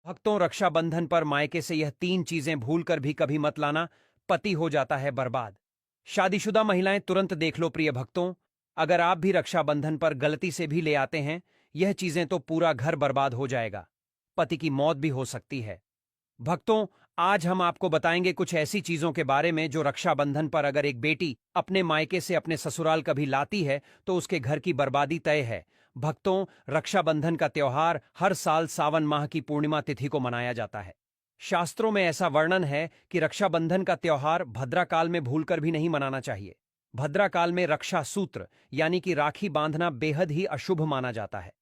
भक्तों, रक्षाबंधन पर मायके से यह तीन चीजें भूलकर भी कभी मत लाना। पति हो जाता है बर्बाद। शादीशुदा महिलाएं तुरंत देख लो प्रिय भक्तों। अगर आप भी रक्षाबंधन पर गलती से भी ले आते हैं यह चीजें तो पूरा घर बर्बाद हो जाएगा। पति की मौत भी हो सकती है। भक्तों, आज हम आपको बताएंगे कुछ ऐसी चीजों के बारे में जो रक्षाबंधन पर अगर एक बेटी अपने मायके से अपने ससुराल कभी लाती है तो उसके घर की बर्बादी तय है। भक्तों, रक्षाबंधन का त्योहार हर साल सावन माह की पूर्णिमा तिथि को मनाया जाता है। शास्त्रों में ऐसा वर्णन है कि रक्षाबंधन का त्योहार भद्रा काल में भूलकर भी नहीं मनाना चाहिए। भद्रा काल में रक्षा सूत्र यानी कि राखी बांधना बेहद ही अशुभ माना जाता है।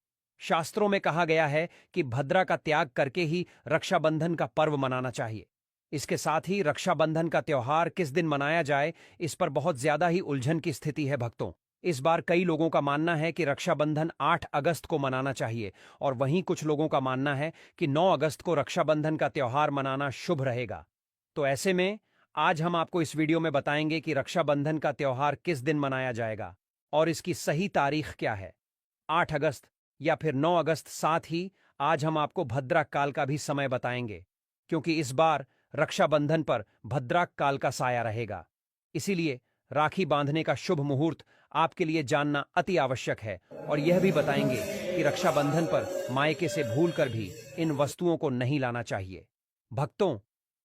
शास्त्रों में कहा गया है कि भद्रा का त्याग करके ही रक्षाबंधन का पर्व मनाना चाहिए। इसके साथ ही रक्षाबंधन का त्योहार किस दिन मनाया जाए इस पर बहुत ज्यादा ही उलझन की स्थिति है भक्तों। इस बार कई लोगों का मानना है कि रक्षाबंधन 8 अगस्त को मनाना चाहिए और वहीं कुछ लोगों का मानना है कि 9 अगस्त को रक्षाबंधन का त्योहार मनाना शुभ रहेगा। तो ऐसे में आज हम आपको इस वीडियो में बताएंगे कि रक्षाबंधन का त्योहार किस दिन मनाया जाएगा और इसकी सही तारीख क्या है, 8 अगस्त या फिर 9 अगस्त। साथ ही आज हम आपको भद्राक काल का भी समय बताएंगे, क्योंकि इस बार रक्षाबंधन पर भद्राक काल का साया रहेगा। इसीलिए राखी बांधने का शुभ मुहूर्त आपके लिए जानना अति आवश्यक है और यह भी बताएंगे कि रक्षाबंधन पर मायके से भूलकर भी इन वस्तुओं को नहीं लाना चाहिए। भक्तों,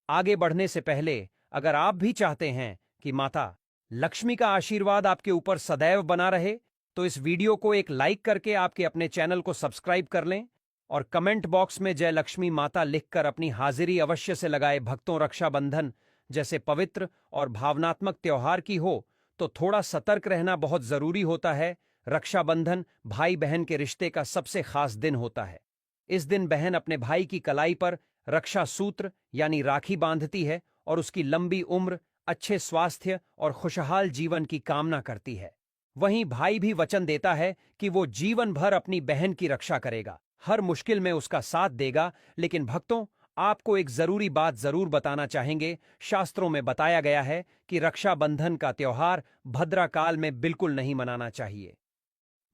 आगे बढ़ने से पहले अगर आप भी चाहते हैं कि माता लक्ष्मी का आशीर्वाद आपके ऊपर सदैव बना रहे तो इस वीडियो को एक लाइक करके आपके अपने चैनल को सब्सक्राइब कर लें और कमेंट बॉक्स में जय लक्ष्मी माता लिखकर अपनी हाजिरी अवश्य से लगाए। भक्तों, रक्षाबंधन जैसे पवित्र और भावनात्मक त्योहार की हो तो थोड़ा सतर्क रहना बहुत जरूरी होता है। रक्षाबंधन भाई बहन के रिश्ते का सबसे खास दिन होता है। इस दिन बहन अपने भाई की कलाई पर रक्षा सूत्र यानी राखी बांधती है और उसकी लंबी उम्र, अच्छे स्वास्थ्य और खुशहाल जीवन की कामना करती है। वहीं भाई भी वचन देता है कि वो जीवन भर अपनी बहन की रक्षा करेगा, हर मुश्किल में उसका साथ देगा। लेकिन भक्तों, आपको एक जरूरी बात जरूर बताना चाहेंगे। शास्त्रों में बताया गया है कि रक्षाबंधन का त्योहार भद्रा काल में बिल्कुल नहीं मनाना चाहिए।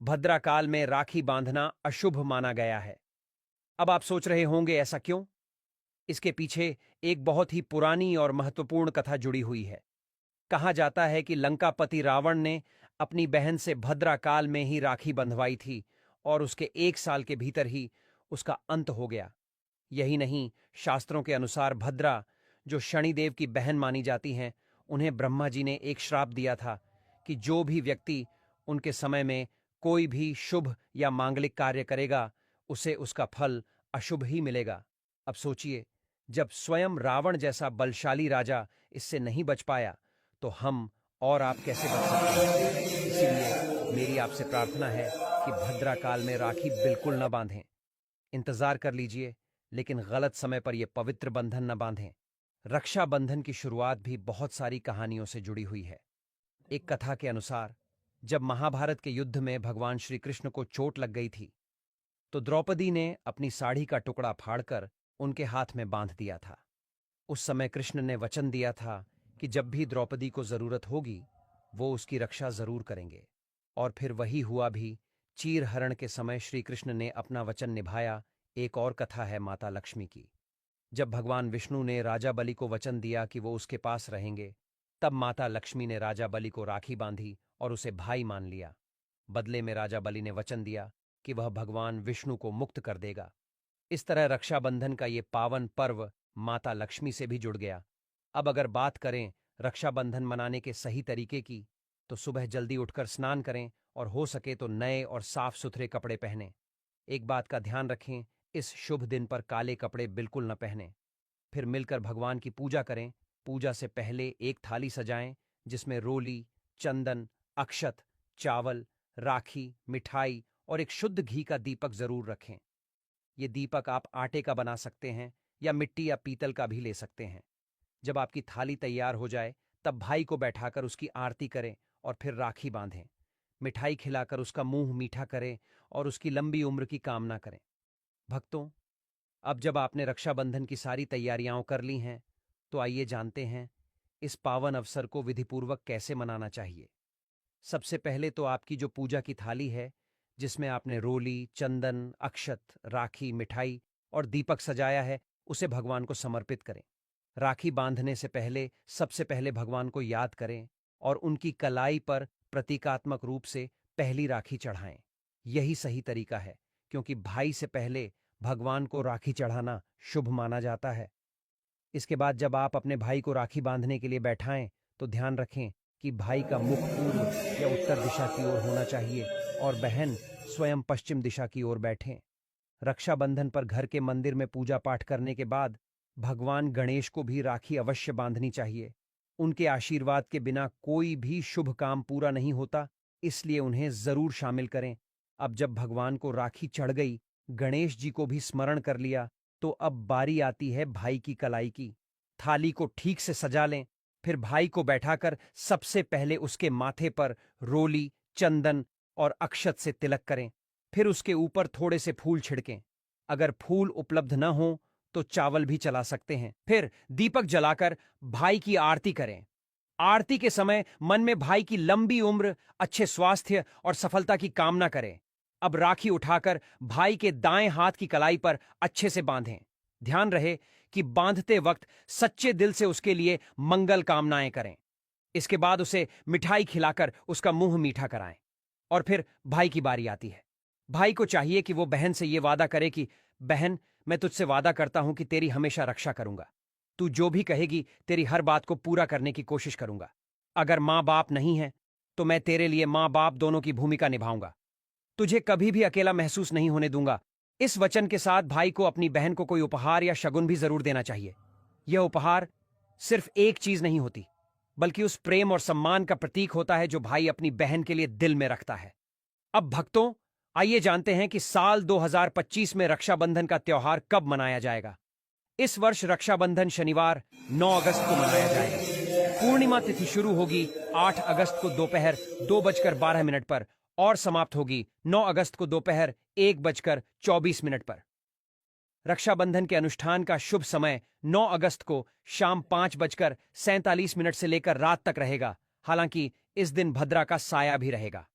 भद्रा काल में राखी बांधना अशुभ माना गया है। अब आप सोच रहे होंगे ऐसा क्यों? इसके पीछे एक बहुत ही पुरानी और महत्वपूर्ण कथा जुड़ी हुई है। कहा जाता है कि लंकापति रावण ने अपनी बहन से भद्रा काल में ही राखी बंधवाई थी और उसके 1 साल के भीतर ही उसका अंत हो गया। यही नहीं, शास्त्रों के अनुसार भद्रा, जो शनिदेव की बहन मानी जाती हैं, उन्हें ब्रह्मा जी ने एक श्राप दिया था कि जो भी व्यक्ति उनके समय में कोई भी शुभ या मांगलिक कार्य करेगा उसे उसका फल अशुभ ही मिलेगा। अब सोचिए, जब स्वयं रावण जैसा बलशाली राजा इससे नहीं बच पाया तो हम और आप कैसे बच सकते हैं? इसीलिए मेरी आपसे प्रार्थना है कि भद्रा काल में राखी बिल्कुल न बांधें। इंतजार कर लीजिए, लेकिन गलत समय पर यह पवित्र बंधन न बांधें। रक्षाबंधन की शुरुआत भी बहुत सारी कहानियों से जुड़ी हुई है। एक कथा के अनुसार जब महाभारत के युद्ध में भगवान श्री कृष्ण को चोट लग गई थी तो द्रौपदी ने अपनी साड़ी का टुकड़ा फाड़कर उनके हाथ में बांध दिया था। उस समय कृष्ण ने वचन दिया था कि जब भी द्रौपदी को जरूरत होगी वो उसकी रक्षा जरूर करेंगे। और फिर वही हुआ भी। चीर हरण के समय श्री कृष्ण ने अपना वचन निभाया। एक और कथा है माता लक्ष्मी की। जब भगवान विष्णु ने राजा बलि को वचन दिया कि वो उसके पास रहेंगे, तब माता लक्ष्मी ने राजा बलि को राखी बांधी और उसे भाई मान लिया। बदले में राजा बलि ने वचन दिया कि वह भगवान विष्णु को मुक्त कर देगा। इस तरह रक्षाबंधन का ये पावन पर्व माता लक्ष्मी से भी जुड़ गया। अब अगर बात करें रक्षाबंधन मनाने के सही तरीके की, तो सुबह जल्दी उठकर स्नान करें और हो सके तो नए और साफ सुथरे कपड़े पहनें। एक बात का ध्यान रखें, इस शुभ दिन पर काले कपड़े बिल्कुल न पहनें। फिर मिलकर भगवान की पूजा करें। पूजा से पहले एक थाली सजाएं जिसमें रोली, चंदन, अक्षत, चावल, राखी, मिठाई और एक शुद्ध घी का दीपक जरूर रखें। ये दीपक आप आटे का बना सकते हैं या मिट्टी या पीतल का भी ले सकते हैं। जब आपकी थाली तैयार हो जाए तब भाई को बैठाकर उसकी आरती करें और फिर राखी बांधें। मिठाई खिलाकर उसका मुंह मीठा करें और उसकी लंबी उम्र की कामना करें। भक्तों, अब जब आपने रक्षाबंधन की सारी तैयारियां कर ली हैं तो आइए जानते हैं इस पावन अवसर को विधिपूर्वक कैसे मनाना चाहिए। सबसे पहले तो आपकी जो पूजा की थाली है, जिसमें आपने रोली, चंदन, अक्षत, राखी, मिठाई और दीपक सजाया है उसे भगवान को समर्पित करें। राखी बांधने से पहले सबसे पहले भगवान को याद करें और उनकी कलाई पर प्रतीकात्मक रूप से पहली राखी चढ़ाएं। यही सही तरीका है, क्योंकि भाई से पहले भगवान को राखी चढ़ाना शुभ माना जाता है। इसके बाद जब आप अपने भाई को राखी बांधने के लिए बैठाएं तो ध्यान रखें कि भाई का मुख पूर्व या उत्तर दिशा की ओर होना चाहिए और बहन स्वयं पश्चिम दिशा की ओर बैठें। रक्षाबंधन पर घर के मंदिर में पूजा पाठ करने के बाद भगवान गणेश को भी राखी अवश्य बांधनी चाहिए। उनके आशीर्वाद के बिना कोई भी शुभ काम पूरा नहीं होता, इसलिए उन्हें जरूर शामिल करें। अब जब भगवान को राखी चढ़ गई, गणेश जी को भी स्मरण कर लिया, तो अब बारी आती है भाई की कलाई की। थाली को ठीक से सजा लें, फिर भाई को बैठाकर सबसे पहले उसके माथे पर रोली, चंदन और अक्षत से तिलक करें। फिर उसके ऊपर थोड़े से फूल छिड़कें। अगर फूल उपलब्ध न हो तो चावल भी चला सकते हैं। फिर दीपक जलाकर भाई की आरती करें। आरती के समय मन में भाई की लंबी उम्र, अच्छे स्वास्थ्य और सफलता की कामना करें। अब राखी उठाकर भाई के दाएं हाथ की कलाई पर अच्छे से बांधें। ध्यान रहे कि बांधते वक्त सच्चे दिल से उसके लिए मंगल कामनाएं करें। इसके बाद उसे मिठाई खिलाकर उसका मुंह मीठा कराएं। और फिर भाई की बारी आती है। भाई को चाहिए कि वो बहन से ये वादा करे कि बहन, मैं तुझसे वादा करता हूं कि तेरी हमेशा रक्षा करूंगा। तू जो भी कहेगी तेरी हर बात को पूरा करने की कोशिश करूंगा। अगर माँ बाप नहीं है तो मैं तेरे लिए माँ बाप दोनों की भूमिका निभाऊंगा। तुझे कभी भी अकेला महसूस नहीं होने दूंगा। इस वचन के साथ भाई को अपनी बहन को कोई उपहार या शगुन भी जरूर देना चाहिए। यह उपहार सिर्फ एक चीज नहीं होती, बल्कि उस प्रेम और सम्मान का प्रतीक होता है जो भाई अपनी बहन के लिए दिल में रखता है। अब भक्तों, आइए जानते हैं कि साल 2025 में रक्षाबंधन का त्योहार कब मनाया जाएगा। इस वर्ष रक्षाबंधन शनिवार 9 अगस्त को मनाया जाएगा। पूर्णिमा तिथि शुरू होगी 8 अगस्त को दोपहर 2:12 पर और समाप्त होगी 9 अगस्त को दोपहर 1:24 पर। रक्षाबंधन के अनुष्ठान का शुभ समय 9 अगस्त को शाम 5:47 से लेकर रात तक रहेगा। हालांकि इस दिन भद्रा का साया भी रहेगा।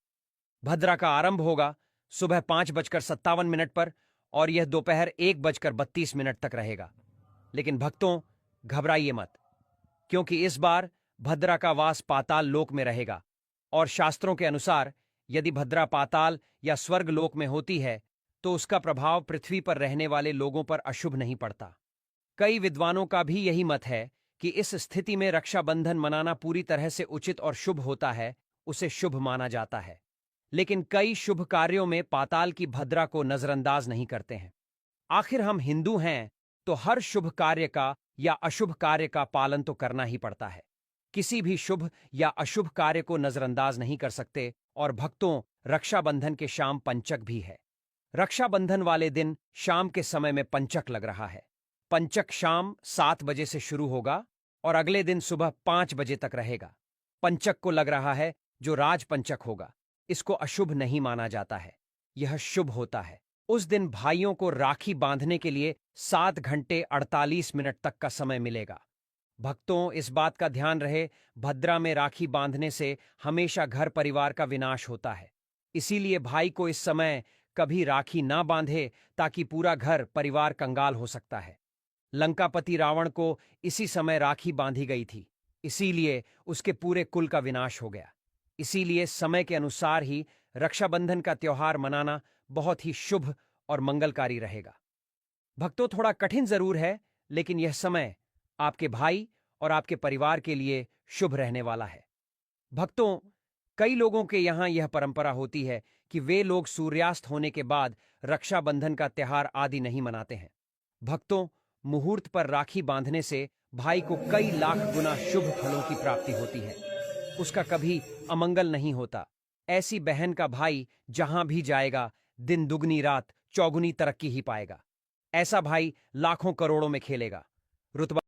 भद्रा का आरंभ होगा सुबह 5:57 पर और यह दोपहर 1:32 तक रहेगा। लेकिन भक्तों, घबराइए मत, क्योंकि इस बार भद्रा का वास पाताल लोक में रहेगा और शास्त्रों के अनुसार यदि भद्रा पाताल या स्वर्ग लोक में होती है तो उसका प्रभाव पृथ्वी पर रहने वाले लोगों पर अशुभ नहीं पड़ता। कई विद्वानों का भी यही मत है कि इस स्थिति में रक्षाबंधन मनाना पूरी तरह से उचित और शुभ होता है, उसे शुभ माना जाता है। लेकिन कई शुभ कार्यों में पाताल की भद्रा को नजरअंदाज नहीं करते हैं। आखिर हम हिंदू हैं तो हर शुभ कार्य का या अशुभ कार्य का पालन तो करना ही पड़ता है। किसी भी शुभ या अशुभ कार्य को नजरअंदाज नहीं कर सकते। और भक्तों, रक्षाबंधन के शाम पंचक भी है। रक्षाबंधन वाले दिन शाम के समय में पंचक लग रहा है। पंचक शाम 7 बजे से शुरू होगा और अगले दिन सुबह 5 बजे तक रहेगा। पंचक को लग रहा है जो राज पंचक होगा। इसको अशुभ नहीं माना जाता है, यह शुभ होता है। उस दिन भाइयों को राखी बांधने के लिए 7 घंटे 48 मिनट तक का समय मिलेगा। भक्तों, इस बात का ध्यान रहे, भद्रा में राखी बांधने से हमेशा घर परिवार का विनाश होता है। इसीलिए भाई को इस समय कभी राखी ना बांधे, ताकि पूरा घर परिवार कंगाल हो सकता है। लंकापति रावण को इसी समय राखी बांधी गई थी, इसीलिए उसके पूरे कुल का विनाश हो गया। इसीलिए समय के अनुसार ही रक्षाबंधन का त्योहार मनाना बहुत ही शुभ और मंगलकारी रहेगा। भक्तों, थोड़ा कठिन जरूर है, लेकिन यह समय आपके भाई और आपके परिवार के लिए शुभ रहने वाला है। भक्तों, कई लोगों के यहां यह परंपरा होती है कि वे लोग सूर्यास्त होने के बाद रक्षाबंधन का त्योहार आदि नहीं मनाते हैं। भक्तों, मुहूर्त पर राखी बांधने से भाई को कई लाख गुना शुभ फलों की प्राप्ति होती है। उसका कभी अमंगल नहीं होता। ऐसी बहन का भाई जहां भी जाएगा, दिन दुगनी रात चौगुनी तरक्की ही पाएगा। ऐसा भाई लाखों करोड़ों में खेलेगा। रुतबा